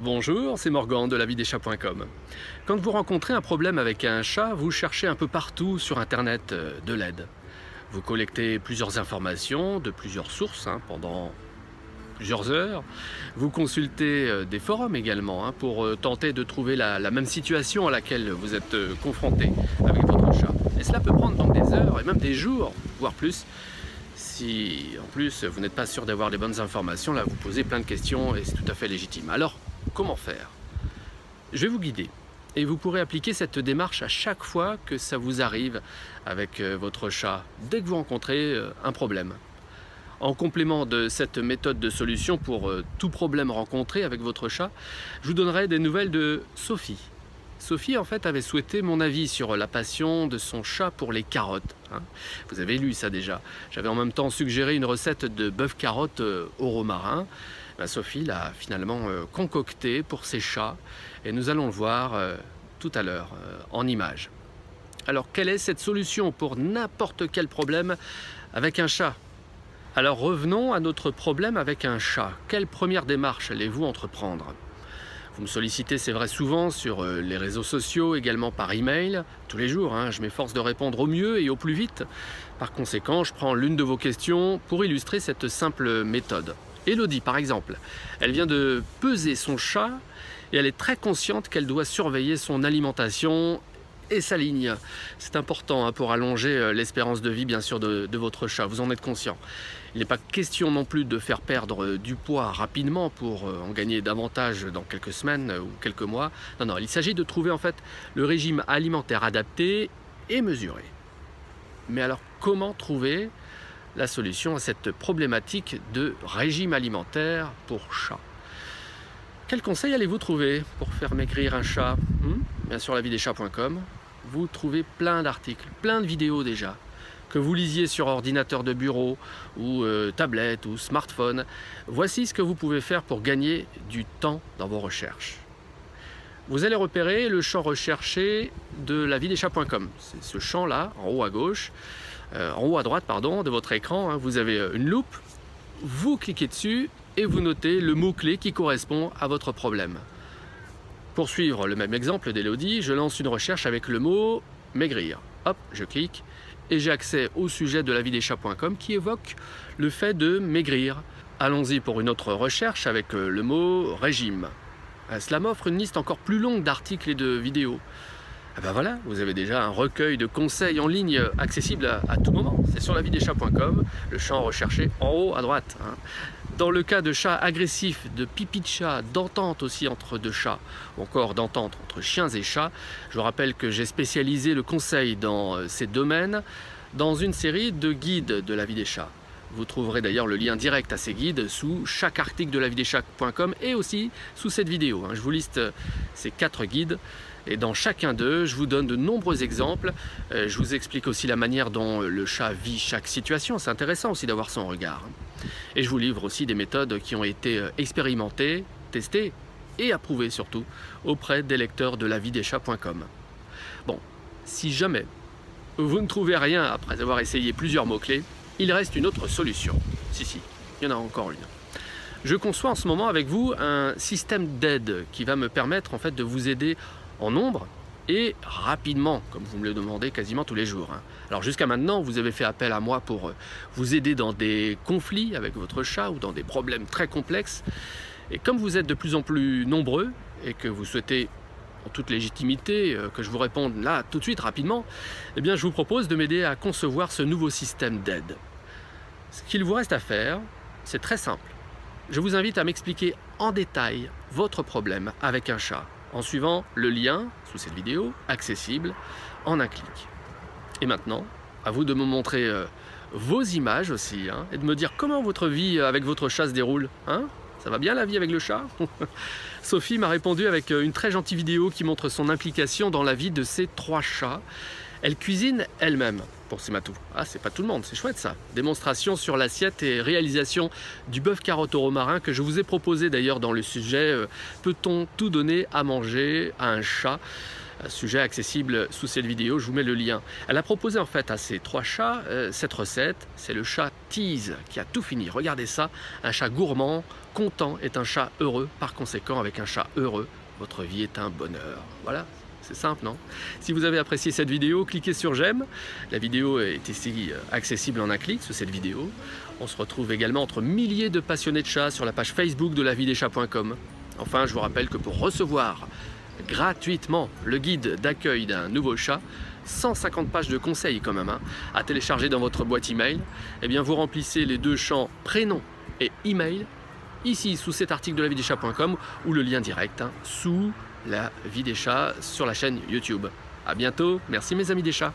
Bonjour, c'est Morgan de lavideschats.com. Quand vous rencontrez un problème avec un chat, vous cherchez un peu partout sur internet de l'aide. Vous collectez plusieurs informations de plusieurs sources pendant plusieurs heures. Vous consultez des forums également pour tenter de trouver la même situation à laquelle vous êtes confronté avec votre chat. Et cela peut prendre donc des heures et même des jours, voire plus. Si en plus vous n'êtes pas sûr d'avoir les bonnes informations, là vous posez plein de questions et c'est tout à fait légitime. Alors, comment faire? Je vais vous guider et vous pourrez appliquer cette démarche à chaque fois que ça vous arrive avec votre chat, dès que vous rencontrez un problème. En complément de cette méthode de solution pour tout problème rencontré avec votre chat, je vous donnerai des nouvelles de Sophie. Sophie en fait avait souhaité mon avis sur la passion de son chat pour les carottes. Vous avez lu ça déjà. J'avais en même temps suggéré une recette de bœuf carotte au romarin. Sophie l'a finalement concocté pour ses chats et nous allons le voir tout à l'heure en images. Alors quelle est cette solution pour n'importe quel problème avec un chat? Alors revenons à notre problème avec un chat. Quelle première démarche allez-vous entreprendre? Vous me sollicitez, c'est vrai, souvent sur les réseaux sociaux, également par email, tous les jours. Je m'efforce de répondre au mieux et au plus vite. Par conséquent, je prends l'une de vos questions pour illustrer cette simple méthode. Elodie, par exemple, elle vient de peser son chat et elle est très consciente qu'elle doit surveiller son alimentation et sa ligne. C'est important pour allonger l'espérance de vie, bien sûr, de votre chat. Vous en êtes conscient. Il n'est pas question non plus de faire perdre du poids rapidement pour en gagner davantage dans quelques semaines ou quelques mois. Non, non, il s'agit de trouver en fait le régime alimentaire adapté et mesuré. Mais alors, comment trouver la solution à cette problématique de régime alimentaire pour chat? Quels conseils allez-vous trouver pour faire maigrir un chat? Bien sûr, lavideschats.com. Vous trouvez plein d'articles, plein de vidéos déjà. Que vous lisiez sur ordinateur de bureau ou tablette ou smartphone, voici ce que vous pouvez faire pour gagner du temps dans vos recherches. Vous allez repérer le champ recherché de lavideschats.com. C'est ce champ-là, en haut à gauche, en haut à droite, pardon, de votre écran. Vous avez une loupe, vous cliquez dessus et vous notez le mot-clé qui correspond à votre problème. Pour suivre le même exemple d'Elodie, je lance une recherche avec le mot « maigrir ». Hop, je clique et j'ai accès au sujet de lavideschats.com qui évoque le fait de maigrir. Allons-y pour une autre recherche avec le mot « régime ». Cela m'offre une liste encore plus longue d'articles et de vidéos. Et ben voilà, vous avez déjà un recueil de conseils en ligne accessible à tout moment. C'est sur lavideschats.com, le champ recherché en haut à droite. Dans le cas de chats agressifs, de pipi de chat, d'entente aussi entre deux chats, ou encore d'entente entre chiens et chats, je vous rappelle que j'ai spécialisé le conseil dans ces domaines dans une série de guides de La Vie des Chats. Vous trouverez d'ailleurs le lien direct à ces guides sous chaque article de lavideschats.com et aussi sous cette vidéo. Je vous liste ces 4 guides et dans chacun d'eux, je vous donne de nombreux exemples. Je vous explique aussi la manière dont le chat vit chaque situation. C'est intéressant aussi d'avoir son regard. Et je vous livre aussi des méthodes qui ont été expérimentées, testées et approuvées surtout auprès des lecteurs de lavideschats.com. Bon, si jamais vous ne trouvez rien après avoir essayé plusieurs mots-clés, il reste une autre solution. Si, il y en a encore une. Je conçois en ce moment avec vous un système d'aide qui va me permettre en fait de vous aider en nombre et rapidement, comme vous me le demandez quasiment tous les jours. Alors jusqu'à maintenant, vous avez fait appel à moi pour vous aider dans des conflits avec votre chat ou dans des problèmes très complexes. Et comme vous êtes de plus en plus nombreux et que vous souhaitez en toute légitimité que je vous réponde là tout de suite rapidement, eh bien je vous propose de m'aider à concevoir ce nouveau système d'aide. Ce qu'il vous reste à faire, c'est très simple. Je vous invite à m'expliquer en détail votre problème avec un chat en suivant le lien sous cette vidéo accessible en un clic. Et maintenant, à vous de me montrer vos images aussi et de me dire comment votre vie avec votre chat se déroule. Ça va bien la vie avec le chat? Sophie m'a répondu avec une très gentille vidéo qui montre son implication dans la vie de ses 3 chats. Elle cuisine elle-même pour ses matous. C'est pas tout le monde, c'est chouette ça. Démonstration sur l'assiette et réalisation du bœuf carotte au romarin que je vous ai proposé d'ailleurs dans le sujet peut-on tout donner à manger à un chat? Sujet accessible sous cette vidéo, je vous mets le lien. Elle a proposé en fait à ces 3 chats cette recette. C'est le chat Tease qui a tout fini. Regardez ça, un chat gourmand, content est un chat heureux. Par conséquent, avec un chat heureux, votre vie est un bonheur. Voilà. C'est simple, non? Si vous avez apprécié cette vidéo, cliquez sur j'aime. La vidéo est ici accessible en un clic sous cette vidéo. On se retrouve également entre milliers de passionnés de chats sur la page Facebook de laviedeschats.com. Enfin, je vous rappelle que pour recevoir gratuitement le guide d'accueil d'un nouveau chat, 150 pages de conseils quand même, à télécharger dans votre boîte email, eh bien vous remplissez les 2 champs prénom et email ici sous cet article de laviedeschats.com ou le lien direct sous La Vie des Chats sur la chaîne YouTube. A bientôt, merci mes amis des chats.